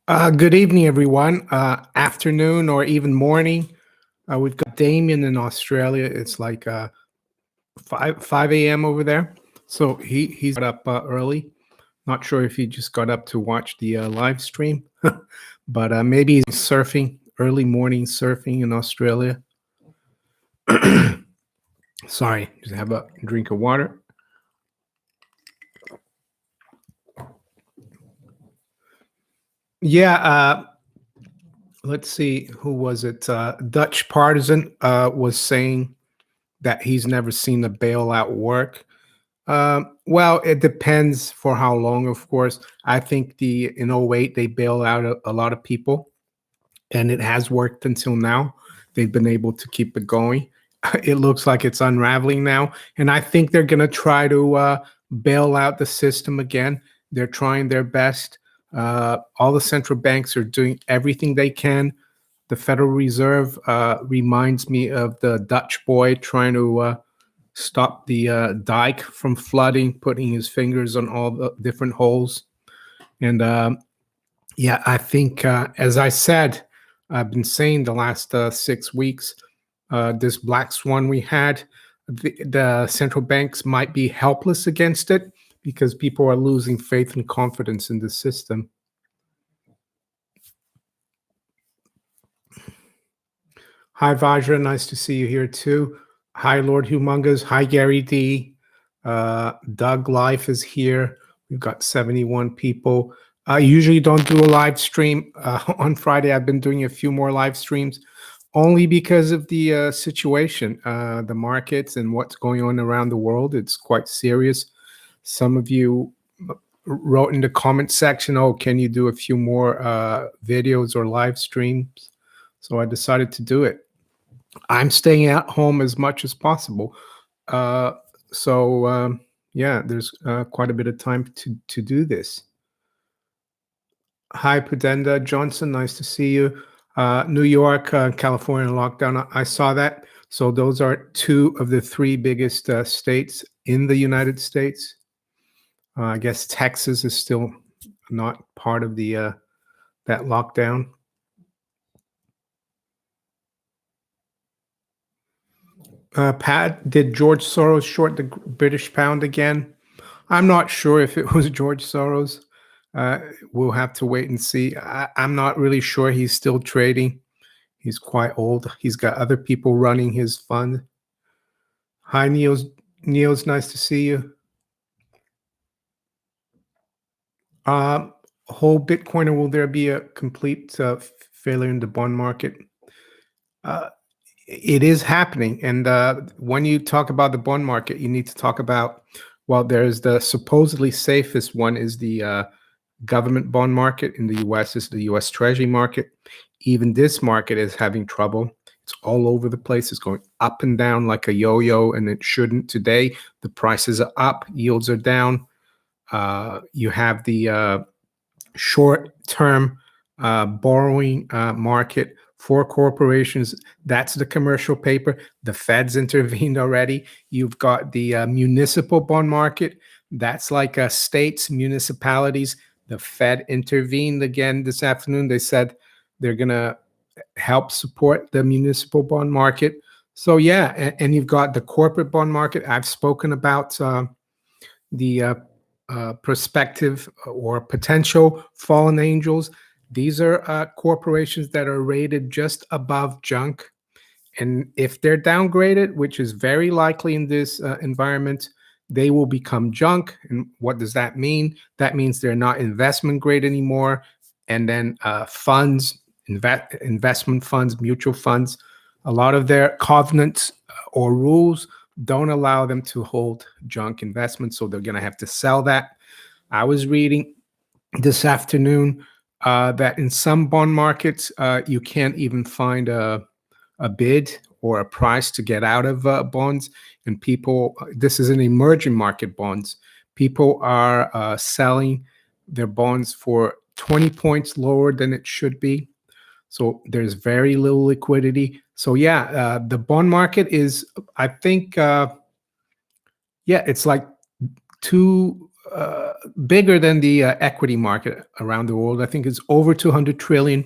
Good evening, everyone. Afternoon or even morning. We've got Damien in Australia. It's like 5 a.m. over there. So he's got up early. Not sure if he just got up to watch the live stream, but maybe he's surfing, early morning surfing in Australia. Sorry, just have a drink of water. Yeah, let's see, who was it? Dutch Partisan was saying that he's never seen the bailout work. Well, it depends for how long, of course. I think in '08 they bailed out a lot of people, and it has worked until now. They've been able to keep it going. It looks like it's unraveling now, and I think they're going to try to bail out the system again. They're trying their best. All the central banks are doing everything they can. The Federal Reserve reminds me of the Dutch boy trying to stop the dike from flooding, putting his fingers on all the different holes. And yeah, I think, as I said, I've been saying the last 6 weeks, this black swan we had, the central banks might be helpless against it because people are losing faith and confidence in the system. Hi, Vajra. Nice to see you here too. Hi, Lord Humongous. Hi, Gary D. Doug Life is here. We've got 71 people. I usually don't do a live stream on Friday. I've been doing a few more live streams only because of the situation, the markets, and what's going on around the world. It's quite serious. Some of you wrote in the comment section, "Oh, can you do a few more videos or live streams?" So I decided to do it. I'm staying at home as much as possible. Uh, so yeah, there's quite a bit of time to do this. Hi, Pudenda Johnson. Nice to see you. New York, California lockdown. I saw that. So those are two of the three biggest states in the United States. I guess Texas is still not part of the that lockdown. Pat, did George Soros short the British pound again? I'm not sure if it was George Soros. We'll have to wait and see. I'm not really sure he's still trading. He's quite old. He's got other people running his fund. Hi, Niels. Niels, nice to see you. Whole Bitcoin, or will there be a complete failure in the bond market? It is happening. And when you talk about the bond market, you need to talk about, well, there's the supposedly safest one is the government bond market in the US, is the US Treasury market. Even this market is having trouble. It's all over the place. It's going up and down like a yo-yo, and it shouldn't. Today, the prices are up, yields are down. You have the short-term borrowing market for corporations. That's the commercial paper. The Fed's intervened already. You've got the municipal bond market. That's like states, municipalities. The Fed intervened again this afternoon. They said they're going to help support the municipal bond market. So yeah, and you've got the corporate bond market. I've spoken about the prospective or potential fallen angels. These are corporations that are rated just above junk. And if they're downgraded, which is very likely in this environment, they will become junk. And what does that mean? That means they're not investment grade anymore. And then funds, investment funds, mutual funds, a lot of their covenants or rules don't allow them to hold junk investments. So they're going to have to sell that. I was reading this afternoon that in some bond markets, you can't even find a bid or a price to get out of bonds. And people, this is an emerging market bonds. People are selling their bonds for 20 points lower than it should be. So there's very little liquidity. So yeah, the bond market is, I think, yeah, it's like bigger than the equity market around the world. I think it's over 200 trillion.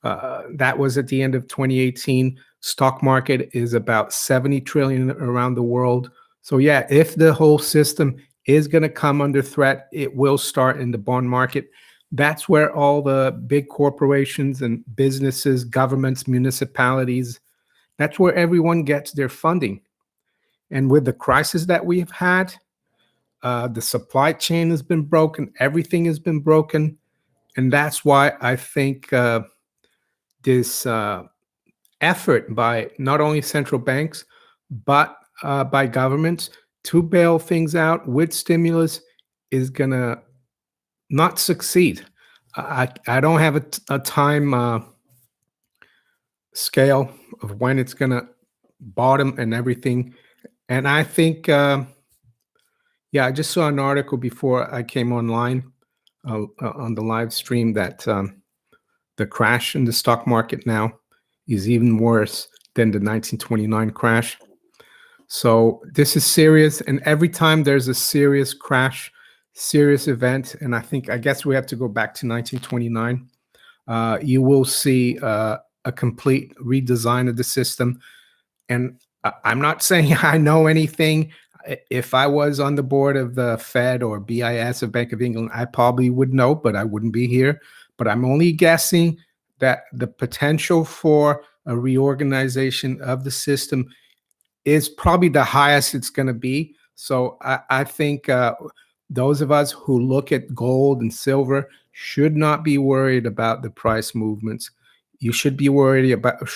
That was at the end of 2018. Stock market is about 70 trillion around the world. So yeah, if the whole system is going to come under threat, it will start in the bond market. That's where all the big corporations and businesses, governments, municipalities, that's where everyone gets their funding. And with the crisis that we've had, the supply chain has been broken, everything has been broken. And that's why I think this effort by not only central banks, but by governments to bail things out with stimulus is going to not succeed. I don't have a time scale of when it's going to bottom and everything. And I think, yeah, I just saw an article before I came online on the live stream that the crash in the stock market now is even worse than the 1929 crash. So this is serious. And every time there's a serious crash, serious event, and I guess we have to go back to 1929, you will see a complete redesign of the system. And I'm not saying I know anything. If I was on the board of the Fed or BIS or Bank of England, I probably would know, but I wouldn't be here. But I'm only guessing that the potential for a reorganization of the system is probably the highest it's going to be. So I think those of us who look at gold and silver should not be worried about the price movements. You should be worried about you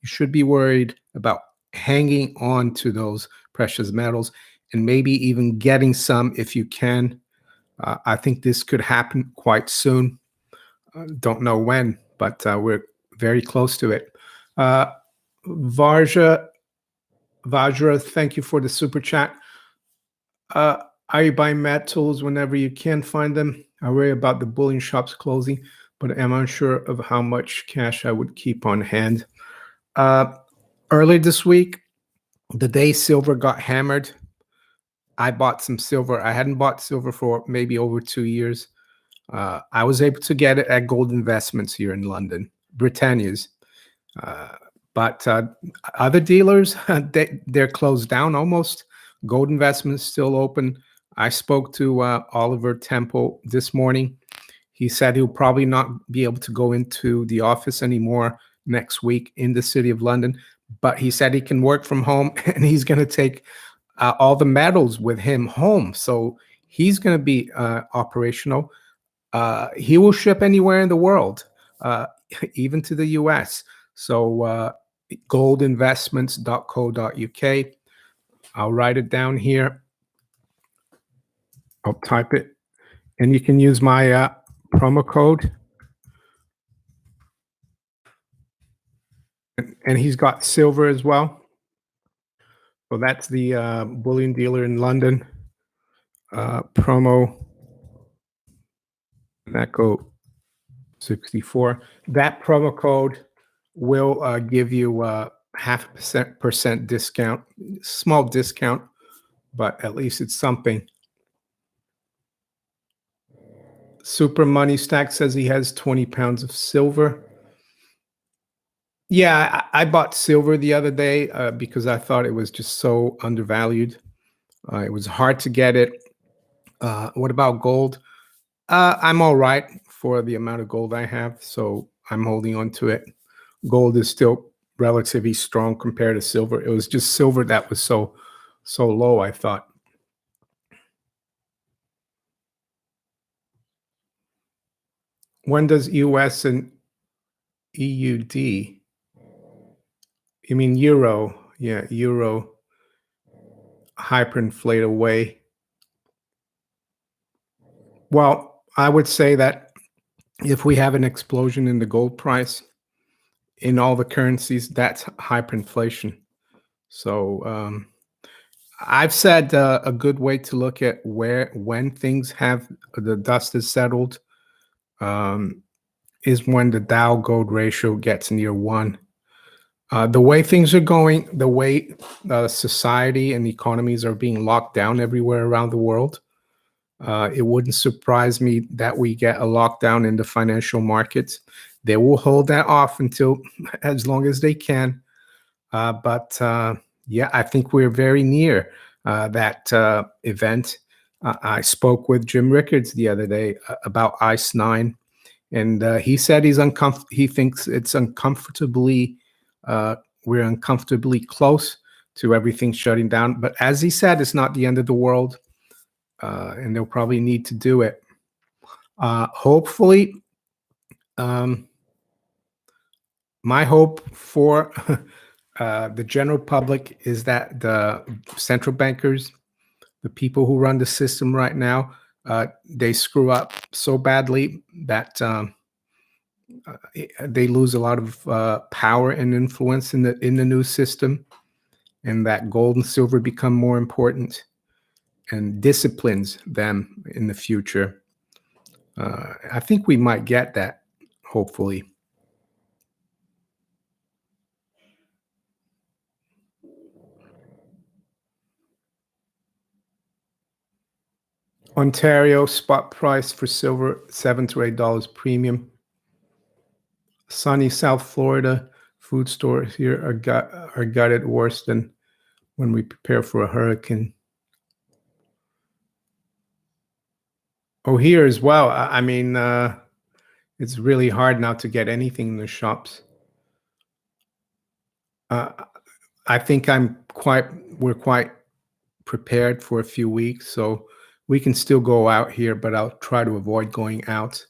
should be worried about hanging on to those precious metals and maybe even getting some if you can. I think this could happen quite soon. Don't know when, but we're very close to it. Vajra, thank you for the super chat. I buy metals whenever you can find them. I worry about the bullion shops closing, but I'm unsure of how much cash I would keep on hand. Early this week, the day silver got hammered, I bought some silver. I hadn't bought silver for maybe over 2 years. I was able to get it at Gold Investments here in London, Britannia's. But other dealers, they're closed down almost. Gold Investments still open. I spoke to Oliver Temple this morning. He said he'll probably not be able to go into the office anymore next week in the city of London, but he said he can work from home and he's going to take all the metals with him home. So he's going to be operational. He will ship anywhere in the world, even to the US. So goldinvestments.co.uk. I'll write it down here. I'll type it. And you can use my promo code. And he's got silver as well. So that's the bullion dealer in London. Promo maneco 64. That promo code will give you 0.5% discount, small discount, but at least it's something. Super Money Stack says he has 20 pounds of silver. Yeah, I bought silver the other day because I thought it was just so undervalued. It was hard to get it. What about gold? I'm all right for the amount of gold I have, so I'm holding on to it. Gold is still relatively strong compared to silver. It was just silver that was so low, I thought. When does US and EUD? You mean euro? Yeah, euro hyperinflate away. Well, I would say that if we have an explosion in the gold price in all the currencies, that's hyperinflation. So I've said a good way to look at when things have the dust is settled is when the Dow gold ratio gets near 1. The way things are going, the way society and economies are being locked down everywhere around the world, It wouldn't surprise me that we get a lockdown in the financial markets. They will hold that off until as long as they can. But yeah, I think we're very near that event. I spoke with Jim Rickards the other day about ICE 9, and he said he thinks it's uncomfortably we're uncomfortably close to everything shutting down. But as he said, it's not the end of the world, and they'll probably need to do it. Hopefully, my hope for the general public is that the central bankers, the people who run the system right now, they screw up so badly that they lose a lot of power and influence in the new system, and that gold and silver become more important and disciplines them in the future. I think we might get that, hopefully. Ontario spot price for silver $7 to $8 premium. Sunny South Florida food stores here are gutted worse than when we prepare for a hurricane. Oh, here as well. I mean, it's really hard now to get anything in the shops. I think we're quite prepared for a few weeks, so we can still go out here, but I'll try to avoid going out.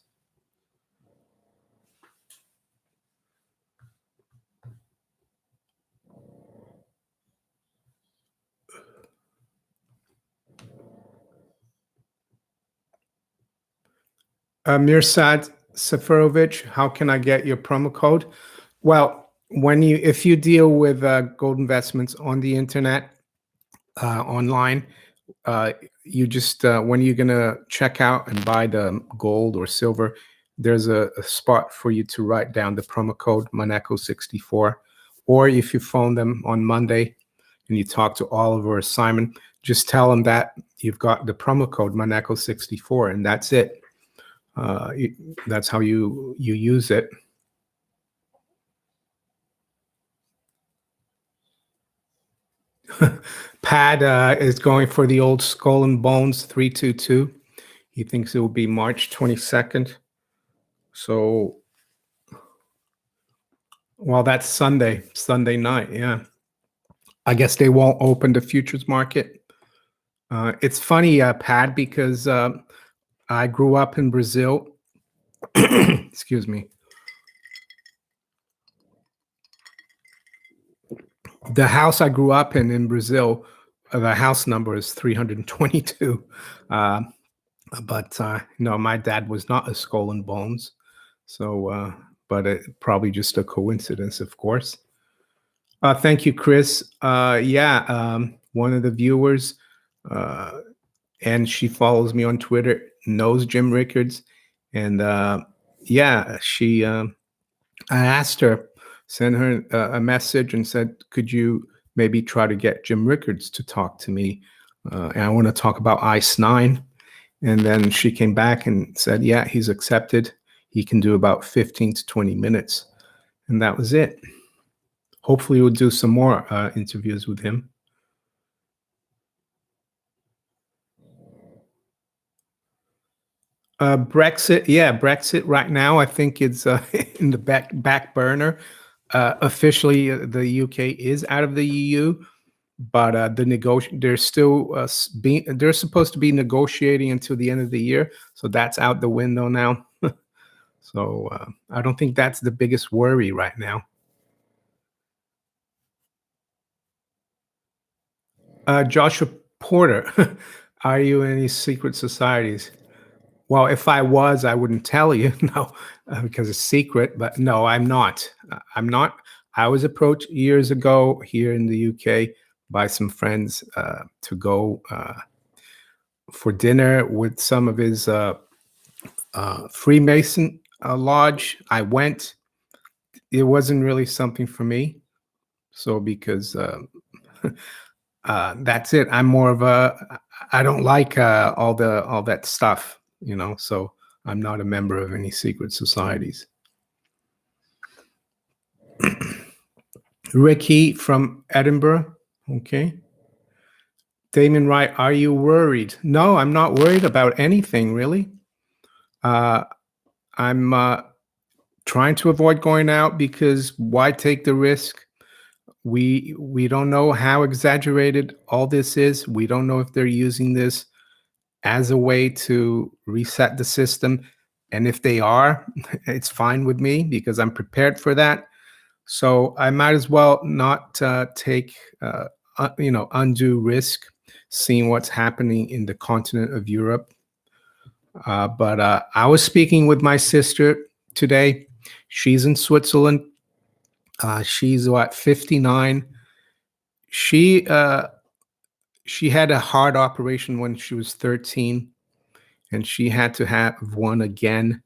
Mirsad Seferovic, how can I get your promo code? Well, if you deal with gold investments on the internet, online, you just when you're gonna check out and buy the gold or silver, there's a spot for you to write down the promo code maneco64. Or if you phone them on Monday and you talk to Oliver or Simon, just tell them that you've got the promo code maneco64, and that's it. That's how you use it. Pad is going for the old Skull and Bones 322. He thinks it will be March 22nd. So, well, that's Sunday night. Yeah, I guess they won't open the futures market. It's funny, Pad, because I grew up in Brazil. Excuse me. The house I grew up in Brazil, the house number is 322. But no, my dad was not a Skull and Bones. So, but it probably just a coincidence, of course. Thank you, Chris. Yeah, one of the viewers, and she follows me on Twitter, knows Jim Rickards. And yeah, I asked her, sent her a message and said, could you maybe try to get Jim Rickards to talk to me? And I want to talk about ICE 9. And then she came back and said, yeah, he's accepted. He can do about 15 to 20 minutes. And that was it. Hopefully we'll do some more interviews with him. Brexit, yeah, Brexit right now, I think it's in the back burner. Officially, the UK is out of the EU, but they're still they're supposed to be negotiating until the end of the year, so that's out the window now. So I don't think that's the biggest worry right now. Joshua Porter, are you in any secret societies? Well, if I was, I wouldn't tell you, no, because it's secret. But no, I'm not. I'm not. I was approached years ago here in the UK by some friends to go for dinner with some of his Freemason lodge. I went. It wasn't really something for me. So because That's it. I'm more of a. I don't like all that stuff, So I'm not a member of any secret societies. Ricky from Edinburgh. Okay. Damon Wright, are you worried? No, I'm not worried about anything really. I'm trying to avoid going out because why take the risk? We don't know how exaggerated all this is. We don't know if they're using this as a way to reset the system. And if they are, it's fine with me because I'm prepared for that. So I might as well not take undue risk seeing what's happening in the continent of Europe. But I was speaking with my sister today. She's in Switzerland. She's 59. She had a heart operation when she was 13, and she had to have one again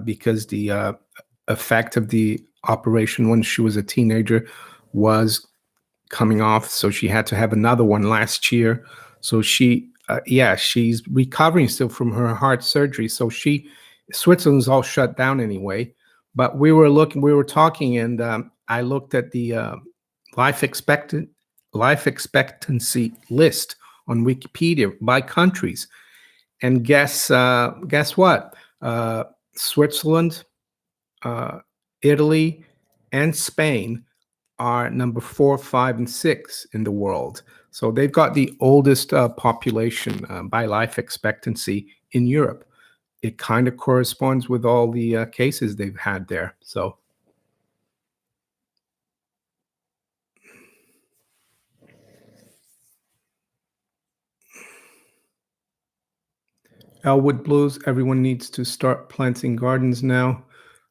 because the effect of the operation when she was a teenager was coming off. So she had to have another one last year. So she's recovering still from her heart surgery. So Switzerland's all shut down anyway. But we were talking, and I looked at the life expectancy list on Wikipedia by countries, and guess what? Switzerland, Italy, and Spain are number 4, 5, and 6 in the world. So they've got the oldest population by life expectancy in Europe. It kind of corresponds with all the cases they've had there. So Elwood Blues, everyone needs to start planting gardens now.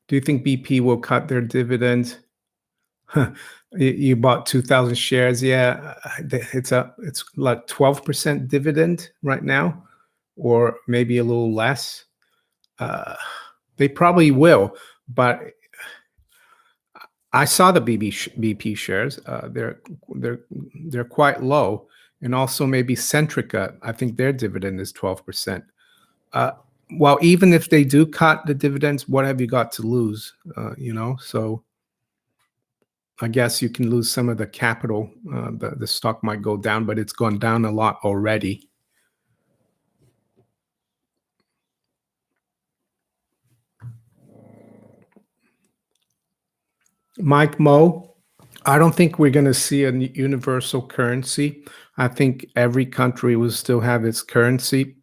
Do you think BP will cut their dividend? You bought 2,000 shares. Yeah, it's like 12% dividend right now, or maybe a little less. They probably will, but I saw the BP shares. They're quite low, and also maybe Centrica. I think their dividend is 12%. Well, even if they do cut the dividends, what have you got to lose? So I guess you can lose some of the capital. The stock might go down, but it's gone down a lot already. Mike Moe, I don't think we're going to see a universal currency. I think every country will still have its currency.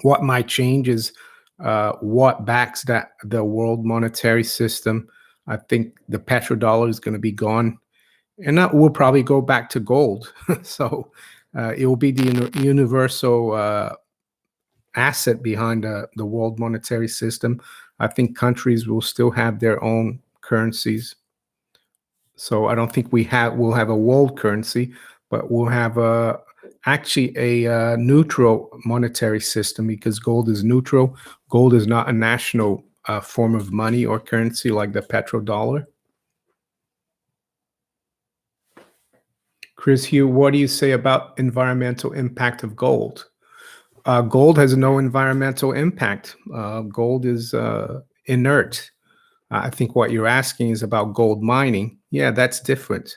What might change is what backs the world monetary system. I think the petrodollar is going to be gone, and that will probably go back to gold. So it will be the universal asset behind the world monetary system. I think countries will still have their own currencies. So I don't think we'll have a world currency, but we'll have actually a neutral monetary system because gold is neutral. Gold is not a national form of money or currency like the petrodollar. Chris Hugh, what do you say about environmental impact of gold? Gold has no environmental impact. Gold is inert. I think what you're asking is about gold mining. Yeah, that's different.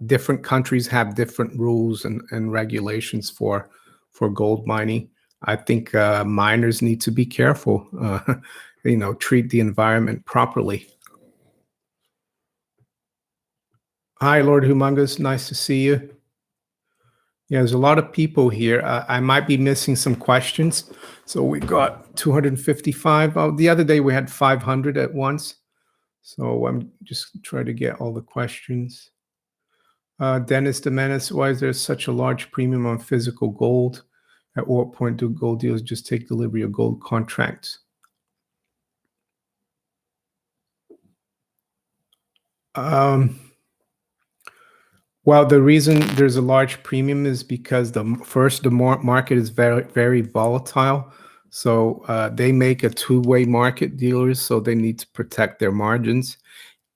Different countries have different rules and regulations for gold mining. I think miners need to be careful, treat the environment properly. Hi, Lord Humongous. Nice to see you. Yeah, there's a lot of people here. I might be missing some questions. So we got 255. Oh, the other day we had 500 at once. So I'm just trying to get all the questions. Dennis the Menace, why is there such a large premium on physical gold? At what point do gold dealers just take delivery of gold contracts? Well, the reason there's a large premium is because the market is very, very volatile. So they make a two-way market, dealers, so they need to protect their margins.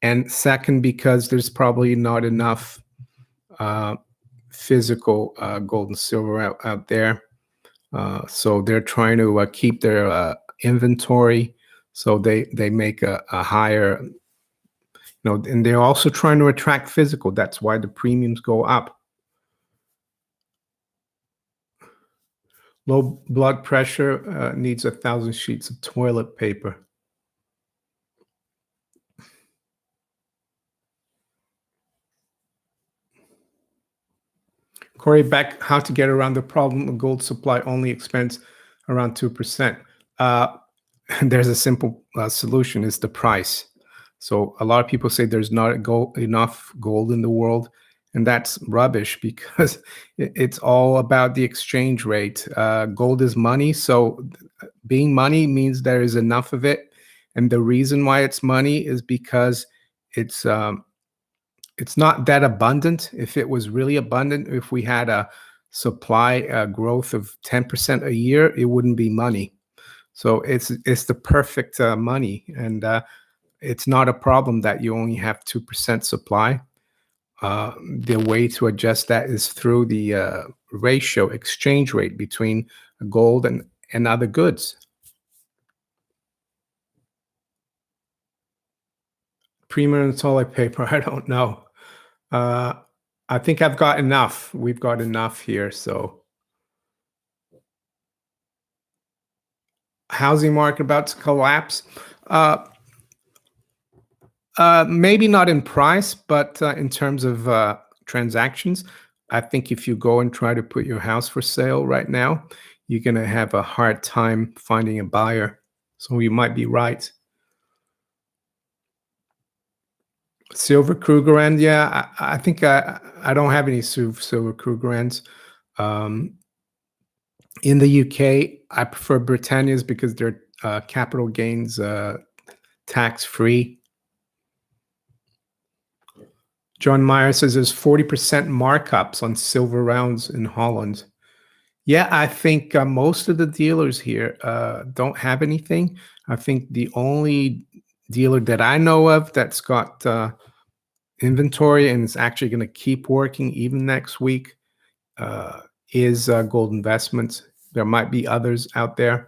And second, because there's probably not enough uh, physical gold and silver out there. So they're trying to keep their inventory, so they make a higher, and they're also trying to attract physical. That's why the premiums go up. Low blood pressure needs 1,000 sheets of toilet paper. Corey, back how to get around the problem of gold supply only expense around 2%. There's a simple solution: is the price. So a lot of people say there's not enough gold in the world, and that's rubbish because it's all about the exchange rate. Gold is money, so being money means there is enough of it, and the reason why it's money is because it's um, it's not that abundant. If it was really abundant, if we had a supply growth of 10% a year, it wouldn't be money. So it's the perfect money, and it's not a problem that you only have 2% supply. The way to adjust that is through the ratio exchange rate between gold and other goods. Premium toilet paper, I don't know. Uh, I think I've got enough. We've got enough here. So housing market about to collapse. Uh, Maybe not in price, but in terms of transactions. I think if you go and try to put your house for sale right now, you're going to have a hard time finding a buyer. So you might be right. Silver Krugerrand, yeah, I think I don't have any silver Krugerrands. Um, in the UK, I prefer Britannias because they're capital gains tax free. John Meyer says there's 40% markups on silver rounds in Holland. Yeah, I think most of the dealers here don't have anything. I think the only dealer that I know of that's got inventory and is actually going to keep working even next week uh, is Gold Investments. There might be others out there.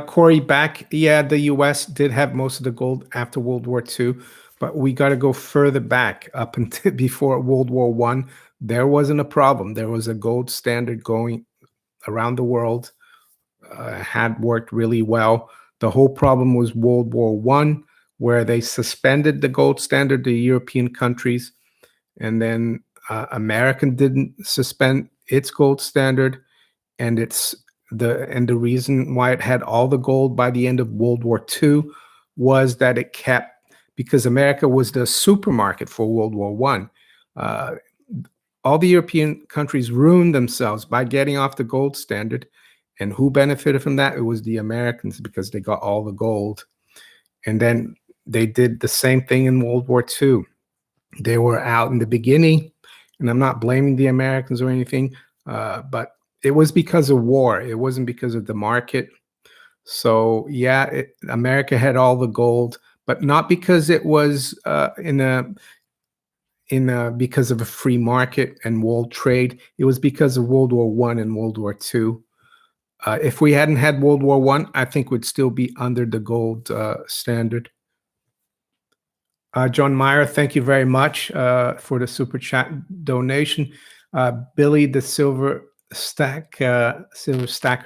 Corey, back, yeah, the US did have most of the gold after World War II, but we got to go further back up until before World War One. There wasn't a problem. There was a gold standard going around the world, had worked really well. The whole problem was World War One, where they suspended the gold standard, the European countries, and then America didn't suspend its gold standard, and the reason why it had all the gold by the end of World War II was that it kept, because America was the supermarket for World War One. All the European countries ruined themselves by getting off the gold standard, and who benefited from that? It was the Americans because they got all the gold, and then they did the same thing in World War II. They were out in the beginning, and I'm not blaming the Americans or anything, but it was because of war. It wasn't because of the market. So yeah, America had all the gold, but not because it was because of a free market and world trade. It was because of World War One and World War II. If we hadn't had World War One, I think we'd still be under the gold standard. John Meyer, thank you very much for the super chat donation. Billy, the silver stacker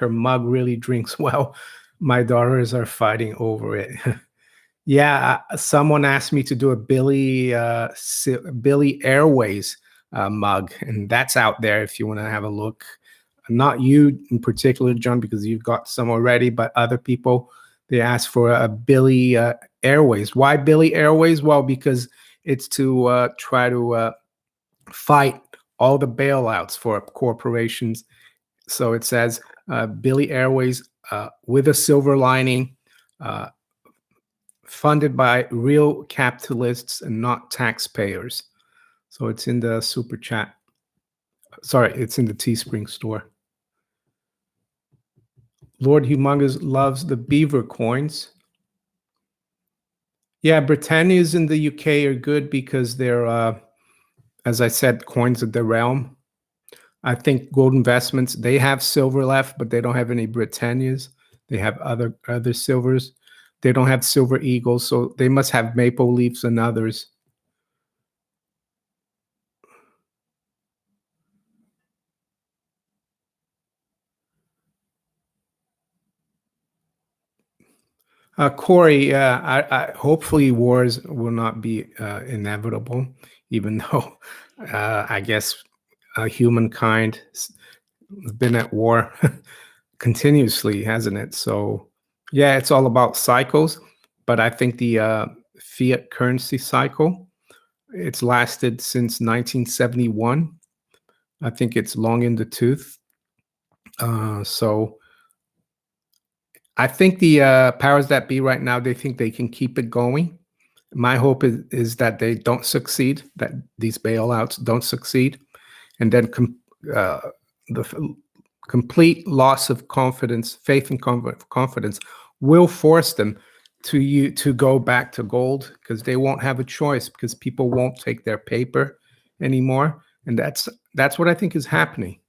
mug really drinks well. My daughters are fighting over it. Yeah, someone asked me to do a Billy Airways mug, and that's out there if you want to have a look. Not you in particular, John, because you've got some already, but other people, they asked for a Billy Airways. Why Billy Airways? Well, because it's to try to fight all the bailouts for corporations. So it says Billy Airways with a silver lining, uh, funded by real capitalists and not taxpayers. So it's in the super chat. Sorry, it's in the Teespring store. Lord Humongous loves the beaver coins. Yeah, Britannias in the UK are good because they're, as I said, coins of the realm. I think Gold Investments, they have silver left, but they don't have any Britannias. They have other silvers. They don't have silver eagles, so they must have maple leafs and others. Corey, hopefully wars will not be inevitable, even though I guess humankind has been at war continuously, hasn't it? So, yeah, it's all about cycles. But I think the fiat currency cycle, it's lasted since 1971. I think it's long in the tooth. So I think the powers that be right now, they think they can keep it going. My hope is that they don't succeed, that these bailouts don't succeed, and then uh, the complete loss of confidence, faith and confidence, will force them to go back to gold because they won't have a choice because people won't take their paper anymore, and that's what I think is happening.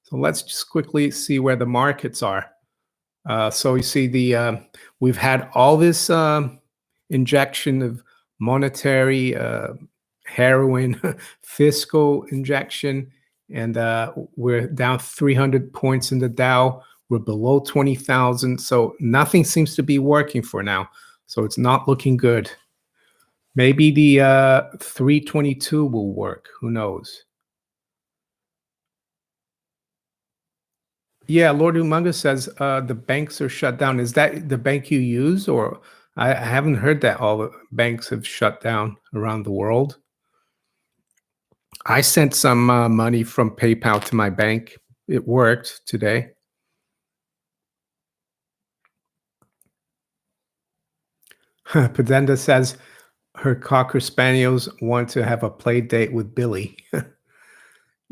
So let's just quickly see where the markets are. So you see we've had all this injection of monetary heroin, fiscal injection, and we're down 300 points in the Dow. We're below 20,000, so nothing seems to be working for now. So it's not looking good. Maybe the 322 will work. Who knows? Yeah, Lord Umunga says the banks are shut down. Is that the bank you use, or I haven't heard that all the banks have shut down around the world? I sent some money from PayPal to my bank. It worked today. Padenda says her Cocker Spaniels want to have a play date with Billy.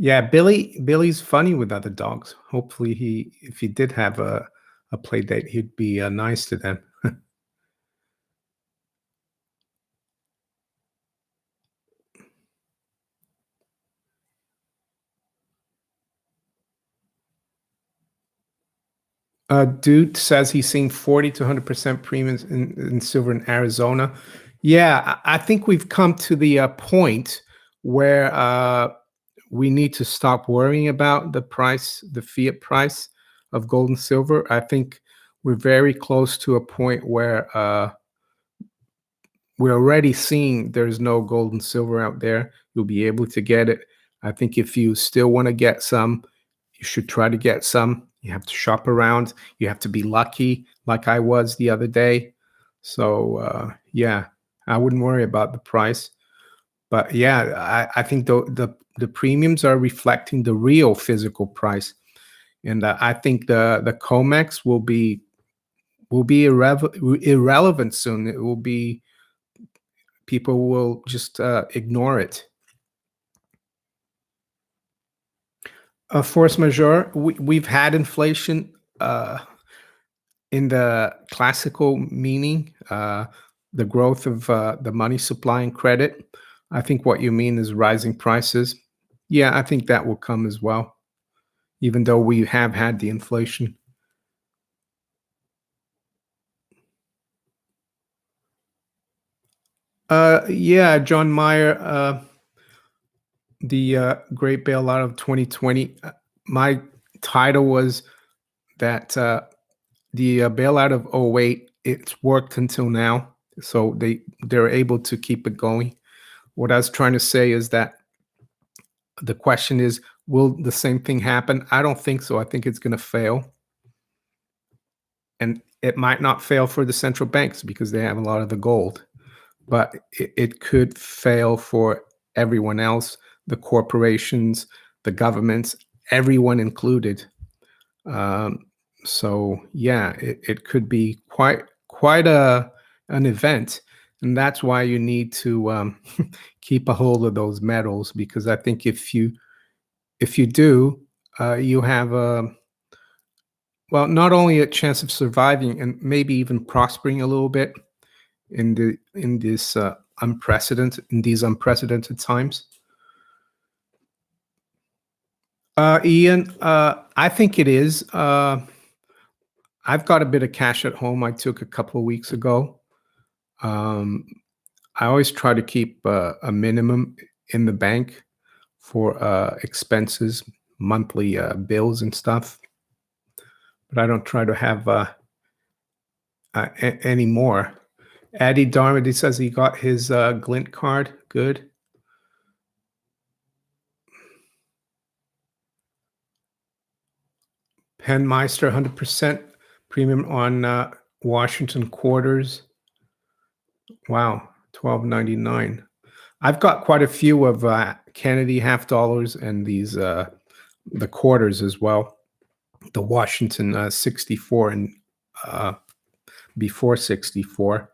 Yeah, Billy's funny with other dogs. Hopefully, if he did have a play date, he'd be nice to them. Dude says he's seeing 40 to 100% premiums in silver in Arizona. Yeah, I think we've come to the point where we need to stop worrying about the price, the fiat price of gold and silver. I think we're very close to a point where we're already seeing there's no gold and silver out there. You'll be able to get it. I think if you still want to get some, you should try to get some. You have to shop around. You have to be lucky, like I was the other day. So yeah, I wouldn't worry about the price. But yeah, I think the premiums are reflecting the real physical price, and I think the Comex will be irrelevant soon. It will be people will just ignore it. Force majeure. We've had inflation in the classical meaning, the growth of the money supply and credit. I think what you mean is rising prices. Yeah, I think that will come as well, even though we have had the inflation. Yeah, John Mayer, the great bailout of 2020. My title was that the bailout of '08. It's worked until now, so they're able to keep it going. What I was trying to say is that the question is, will the same thing happen? I don't think so. I think it's going to fail, and it might not fail for the central banks because they have a lot of the gold, but it could fail for everyone else, the corporations, the governments, everyone included. Um, so yeah, it could be quite a an event, and that's why you need to keep a hold of those metals because I think if you do, you have Well, not only a chance of surviving and maybe even prospering a little bit in this unprecedented times. Ian, I think it is. I've got a bit of cash at home. I took a couple of weeks ago. Um, I always try to keep a minimum in the bank for expenses, monthly bills and stuff. But I don't try to have any more. Addy Darmody says he got his Glint card. Good. Penmeister, 100% premium on Washington quarters. Wow, 12.99. I've got quite a few of Kennedy half dollars and these the quarters as well. The Washington 64 and uh, before 64.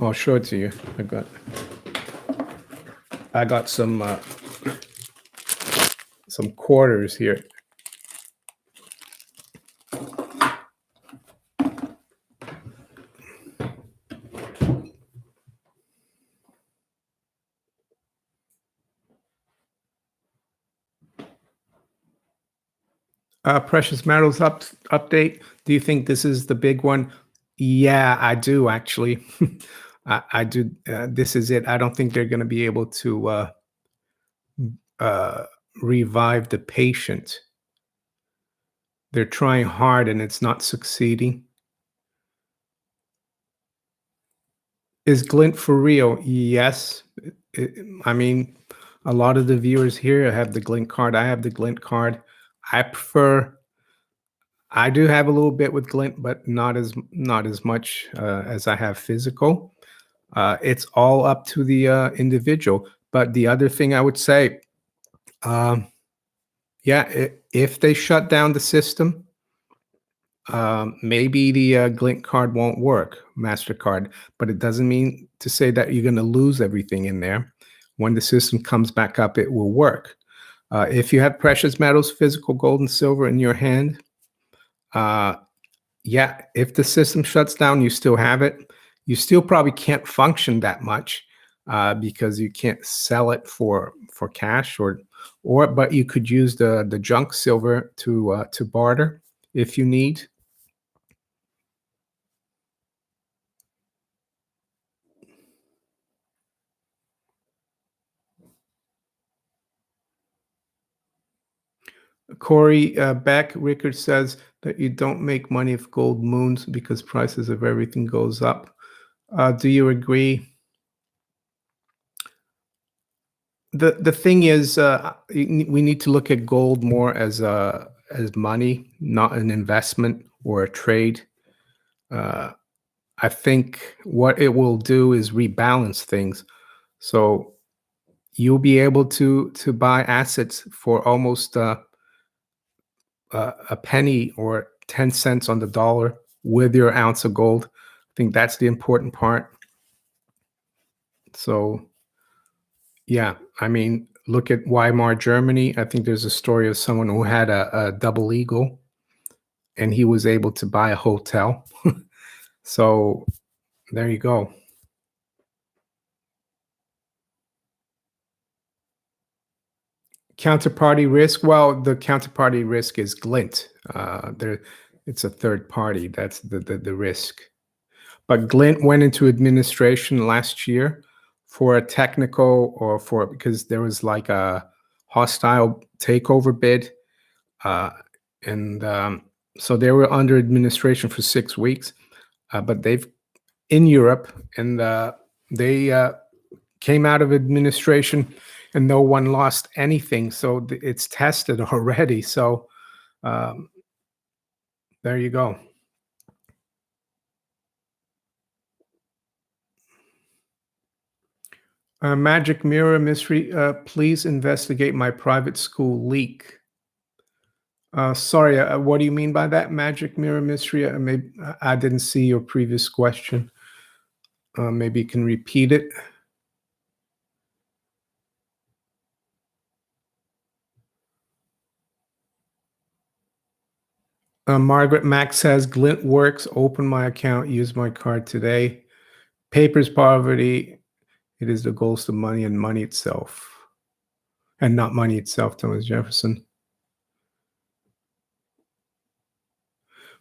I'll show it to you. I got some quarters here. Precious metals update. Do you think this is the big one? Yeah, I do actually. I do. This is it. I don't think they're going to be able to uh, revive the patient. They're trying hard and it's not succeeding. Is Glint for real? Yes. I mean, a lot of the viewers here have the Glint card. I have the Glint card. I prefer. I do have a little bit with Glint, but not as much as I have physical. It's all up to the individual. But the other thing I would say, um, yeah, if they shut down the system, maybe the Glint card won't work, MasterCard, but it doesn't mean to say that you're going to lose everything in there. When the system comes back up, it will work. If you have precious metals, physical gold and silver in your hand, uh, yeah, if the system shuts down, you still have it. You still probably can't function that much because you can't sell it for cash or but you could use the junk silver to barter if you need. Corey Beck Rickard says that you don't make money if gold moons because prices of everything goes up. Do you agree? The thing is, we need to look at gold more as money, not an investment or a trade. Uh, I think what it will do is rebalance things. So you'll be able to buy assets for almost a penny or 10 cents on the dollar with your ounce of gold. I think that's the important part. So, yeah, I mean, look at Weimar, Germany. I think there's a story of someone who had a double eagle and he was able to buy a hotel. So, there you go. Counterparty risk. Well, the counterparty risk is Glint. It's a third party. That's the risk. But Glint went into administration last year for a technical or for because there was like a hostile takeover bid, uh, and so they were under administration for 6 weeks. But they've in Europe, and they came out of administration, and no one lost anything. So it's tested already. So um, there you go. Magic Mirror Mystery, please investigate my private school leak. Sorry, what do you mean by that, Magic Mirror Mystery? Maybe I didn't see your previous question. Maybe you can repeat it. Margaret Mack says, Glint works. Open my account. Use my card today. Paper's poverty. It is the goals to money and money itself. And not money itself, Thomas Jefferson.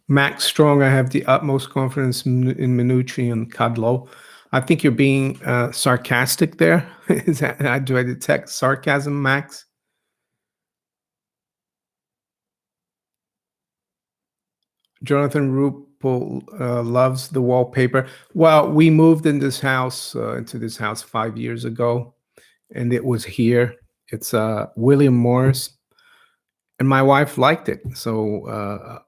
Max Strong, I have the utmost confidence in Minucci and Kudlow. I think you're being sarcastic there. Is that, do I detect sarcasm, Max? Jonathan Rupel loves the wallpaper. Well, we moved in this house, into this house 5 years ago, and it was here. It's William Morris, and my wife liked it. So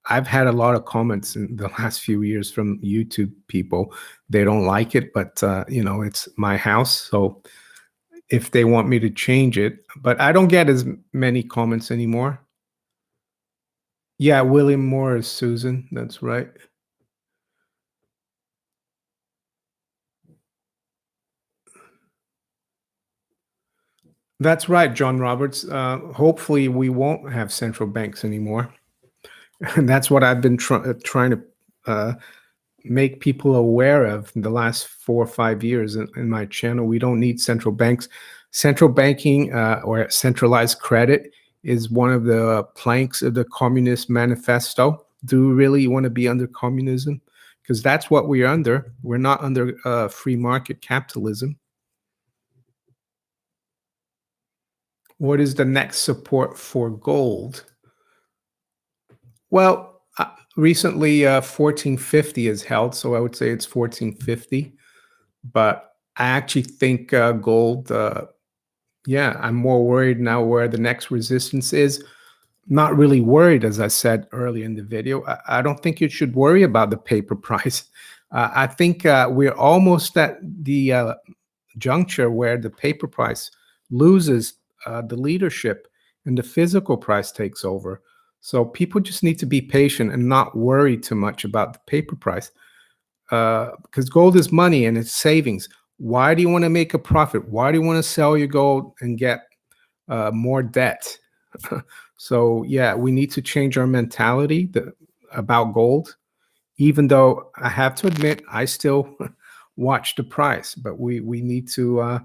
I've had a lot of comments in the last few years from YouTube people. They don't like it, but you know, it's my house, so if they want me to change it, but I don't get as many comments anymore. Yeah, William Morris, Susan, that's right. That's right, John Roberts. Hopefully, we won't have central banks anymore. And that's what I've been trying to make people aware of in the last 4 or 5 years in my channel. We don't need central banks. Central banking or centralized credit is one of the planks of the Communist Manifesto. Do we really want to be under communism? Because that's what we're under. We're not under free market capitalism. What is the next support for gold? Well, recently 1450 is held, so I would say it's 1450. But I actually think gold, yeah, I'm more worried now where the next resistance is. Not really worried, as I said earlier in the video. I don't think you should worry about the paper price. I think we're almost at the juncture where the paper price loses the leadership and the physical price takes over. So people just need to be patient and not worry too much about the paper price, because gold is money and it's savings. Why do you want to make a profit? Why do you want to sell your gold and get more debt? So yeah, we need to change our mentality about gold. Even though I have to admit, I still watch the price, but we need to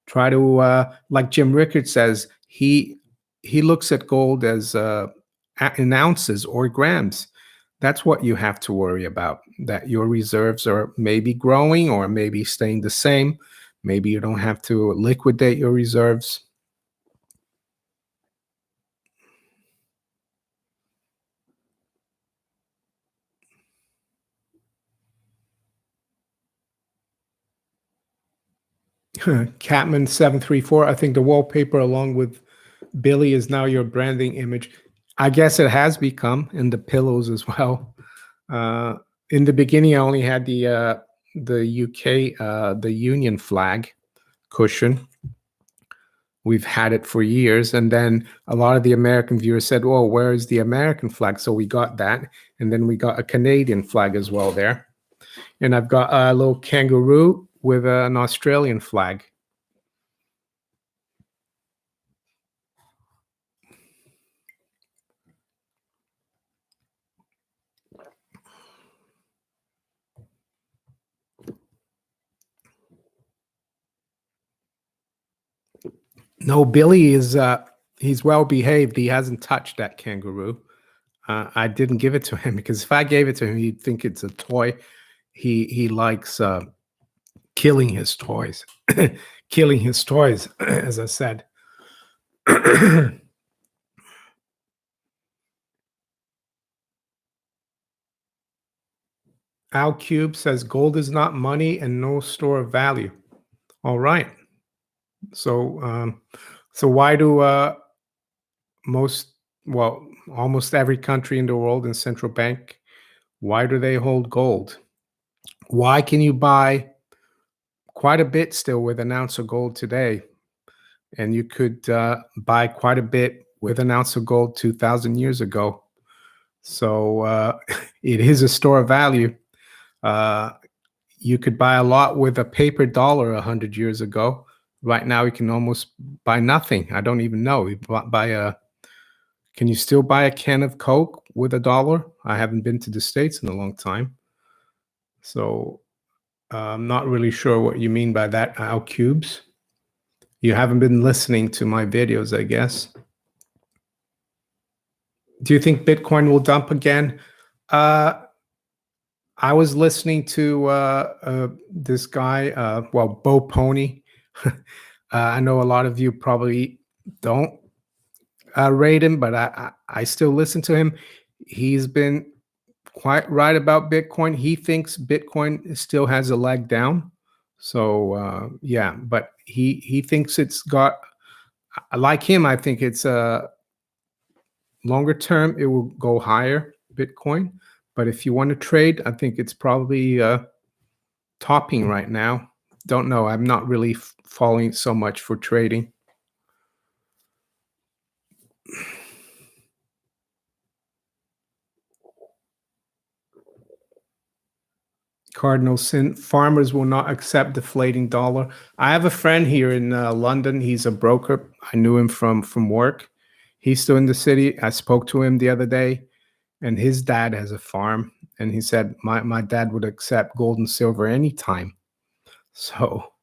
try to like Jim Rickard says, he looks at gold as in ounces or grams. That's what you have to worry about, that your reserves are maybe growing or maybe staying the same. Maybe you don't have to liquidate your reserves. Catman 734, I think the wallpaper along with Billy is now your branding image. I guess it has become, and the pillows as well. In the beginning, I only had the UK, the Union flag cushion. We've had it for years, and then a lot of the American viewers said, "Well, where is the American flag?" So we got that, and then we got a Canadian flag as well there. And I've got a little kangaroo with an Australian flag. No, Billy is he's well behaved. He hasn't touched that kangaroo. I didn't give it to him because if I gave it to him, he'd think it's a toy. He likes killing his toys, killing his toys, as I said. Al Cube says gold is not money and no store of value. All right. So so why do most, well, almost every country in the world and central bank, why do they hold gold? Why can you buy quite a bit still with an ounce of gold today? And you could buy quite a bit with an ounce of gold 2,000 years ago. So it is a store of value. Uh, you could buy a lot with a paper dollar 100 years ago. Right now, you can almost buy nothing. I don't even know. You buy a. Can you still buy a can of Coke with a dollar. I haven't been to the States in a long time. So I'm not really sure what you mean by that, Al Cubes. You haven't been listening to my videos, I guess. Do you think Bitcoin will dump again? Uh, I was listening to this guy, Bo Pony. I know a lot of you probably don't rate him, but I still listen to him. He's been quite right about Bitcoin. He thinks Bitcoin still has a leg down. So yeah, but he thinks it's got. Like him, I think it's longer term. It will go higher, Bitcoin. But if you want to trade, I think it's probably topping right now. Don't know. I'm not really following so much for trading. Cardinal sin: farmers will not accept deflating dollar. I have a friend here in London. He's a broker. I knew him from work. He's still in the city. I spoke to him the other day, and his dad has a farm, and he said my dad would accept gold and silver anytime. So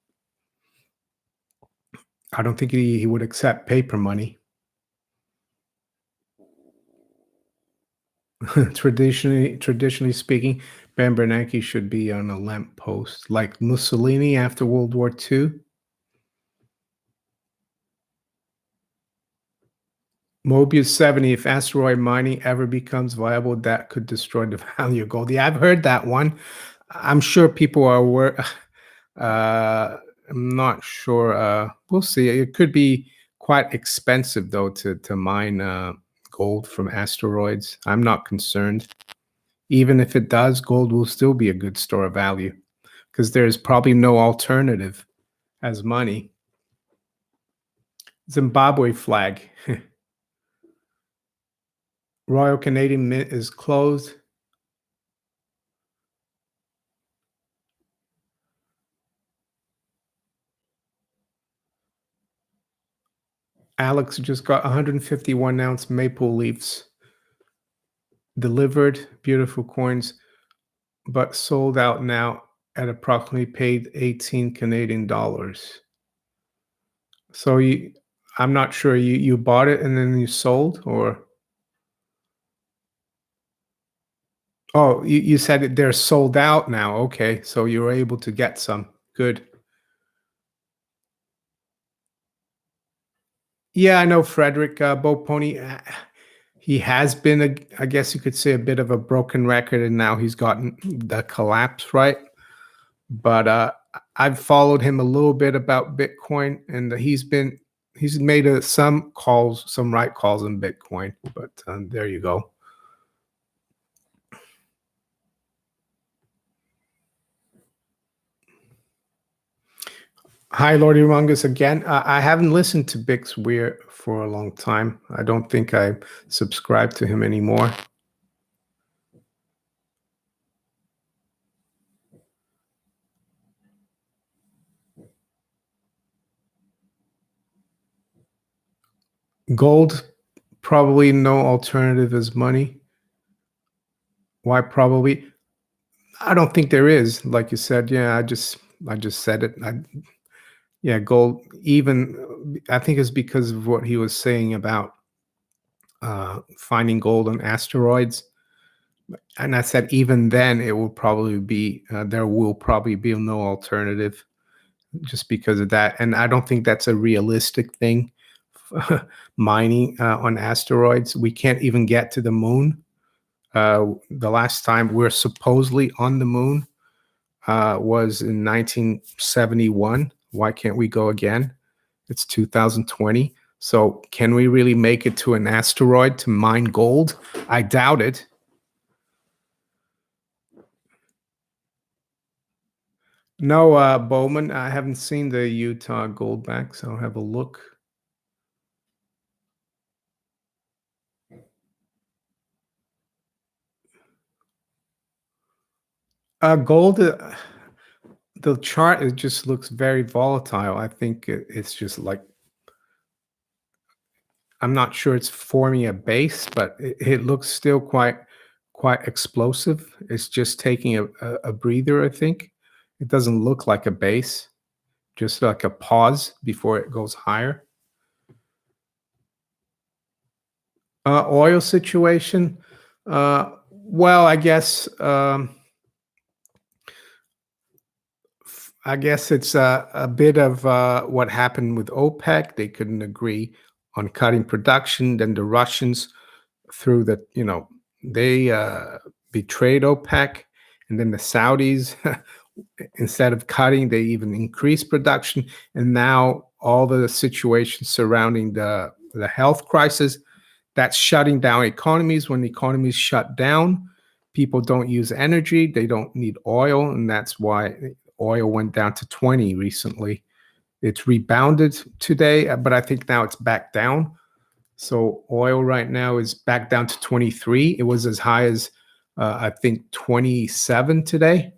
I don't think he would accept paper money. Traditionally speaking, Ben Bernanke should be on a lamppost, like Mussolini after World War II. Mobius 70, if asteroid mining ever becomes viable, that could destroy the value of gold. Yeah, I've heard that one. I'm sure people are aware. I'm not sure. We'll see. It could be quite expensive, though, to mine gold from asteroids. I'm not concerned. Even if it does, gold will still be a good store of value because there's probably no alternative as money. Zimbabwe flag. Royal Canadian Mint is closed. Alex just got 151 ounce maple leaves delivered. Beautiful coins, but sold out now at approximately paid 18 Canadian dollars. So I'm not sure you bought it and then you sold, or oh, you said they're sold out now. Okay, so you were able to get some. Good. Yeah, I know Frederick Bo Pony. He has been, I guess you could say, a bit of a broken record, and now he's gotten the collapse right. But I've followed him a little bit about Bitcoin, and he's made some calls, some right calls in Bitcoin. But there you go. Hi, Lord Humongous again. I haven't listened to Bix Weir for a long time. I don't think I subscribe to him anymore. Gold, probably no alternative as money. Why probably? I don't think there is. Like you said, yeah, I just said it. Yeah, gold. Even I think it's because of what he was saying about finding gold on asteroids. And I said even then it will probably be there will probably be no alternative just because of that. And I don't think that's a realistic thing. Mining on asteroids, we can't even get to the moon. The last time we're supposedly on the moon was in 1971. Why can't we go again? It's 2020. So can we really make it to an asteroid to mine gold? I doubt it. No, Bowman, I haven't seen the Utah Goldbacks. I'll have a look. Gold, the chart, it just looks very volatile. I think it's just like I'm not sure it's forming a base, but it looks still quite explosive. It's just taking a breather, I think. It doesn't look like a base, just like a pause before it goes higher. Oil situation. Well, I guess it's a bit of what happened with OPEC. They couldn't agree on cutting production. Then the Russians, through they betrayed OPEC, and then the Saudis, instead of cutting, they even increased production. And now all the situations surrounding the health crisis, that's shutting down economies. When the economies shut down, people don't use energy, they don't need oil, and that's why oil went down to 20 recently. It's rebounded today, but I think now it's back down. So oil right now is back down to 23. It was as high as I think 27 today.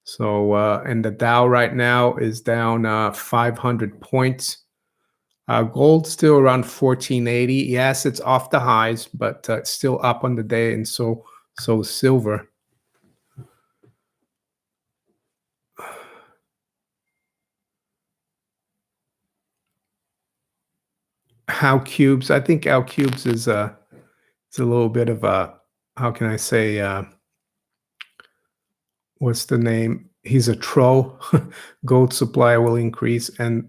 So and the Dow right now is down 500 points. Gold still around 1480. Yes, it's off the highs, but it's still up on the day, and so silver. How cubes? I think Al Cubes is it's a little bit of a, how can I say, what's the name? He's a troll. Gold supply will increase and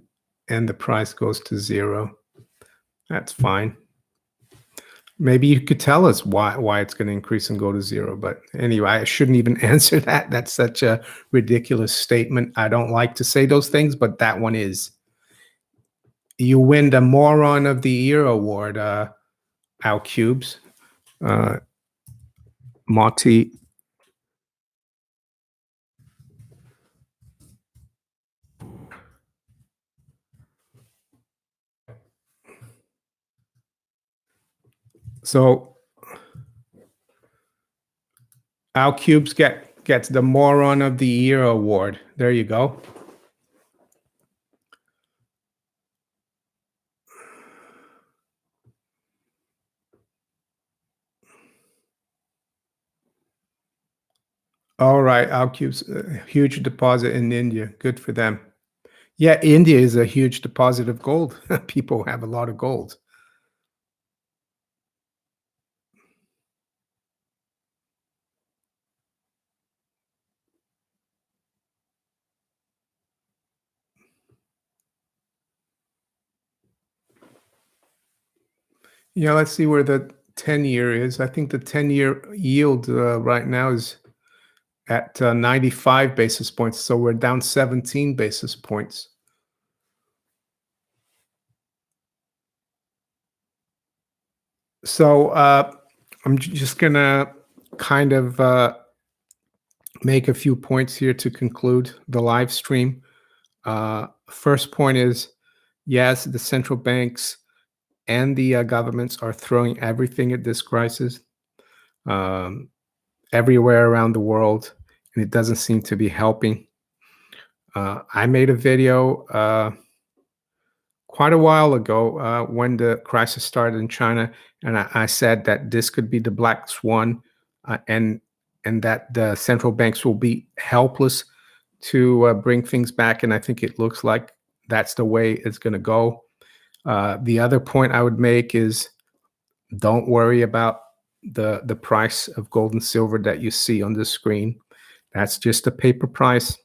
the price goes to zero. That's fine. Maybe you could tell us why it's going to increase and go to zero. But anyway, I shouldn't even answer that. That's such a ridiculous statement. I don't like to say those things, but that one is. You win the Moron of the Year award, Al Cubes. Monty. So Al Cubes gets the Moron of the Year award. There you go. All right, Al Cubes, huge deposit in India. Good for them. Yeah, India is a huge deposit of gold. People have a lot of gold. Yeah, let's see where the 10-year is. I think the 10-year yield right now is at 95 basis points. So we're down 17 basis points. So I'm just going to kind of make a few points here to conclude the live stream. First point is, yes, the central banks and the governments are throwing everything at this crisis everywhere around the world, and it doesn't seem to be helping. I made a video quite a while ago when the crisis started in China, and I said that this could be the black swan, and that the central banks will be helpless to bring things back. And I think it looks like that's the way it's going to go. The other point I would make is, don't worry about the price of gold and silver that you see on the screen. That's just a paper price.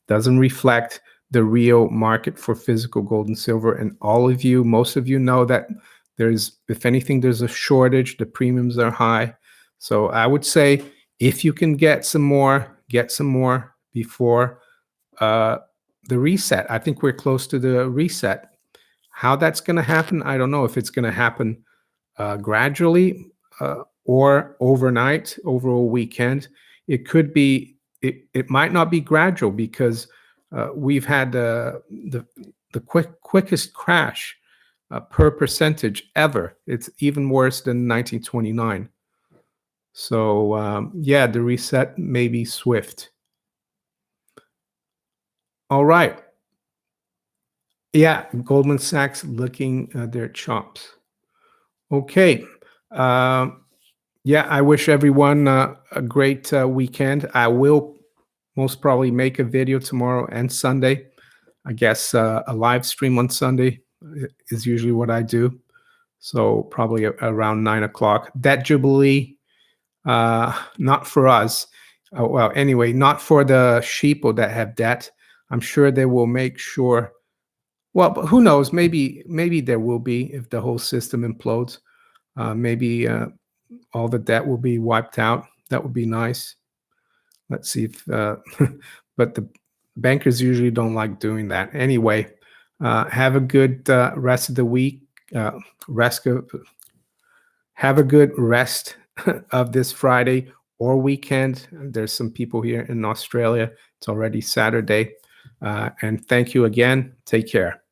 Doesn't reflect the real market for physical gold and silver. And most of you know that if anything, there's a shortage. The premiums are high. So I would say if you can get some more before the reset. I think we're close to the reset. How that's going to happen, I don't know. If it's going to happen gradually or overnight, over a weekend. It could be. It might not be gradual because we've had the quickest crash per percentage ever. It's even worse than 1929. So yeah, the reset may be swift. All right. Yeah, Goldman Sachs licking their chops. Okay. Yeah, I wish everyone a great weekend. I will most probably make a video tomorrow and Sunday. I guess a live stream on Sunday is usually what I do. So probably around 9 o'clock. That Jubilee, not for us. Well, anyway, not for the sheeple that have debt. I'm sure they will make sure. Well, but who knows? Maybe there will be if the whole system implodes. Maybe all the debt will be wiped out. That would be nice. Let's see if, but the bankers usually don't like doing that. Anyway, have a good rest of the week. Rest of, have a good rest of this Friday or weekend. There's some people here in Australia. It's already Saturday. And thank you again. Take care.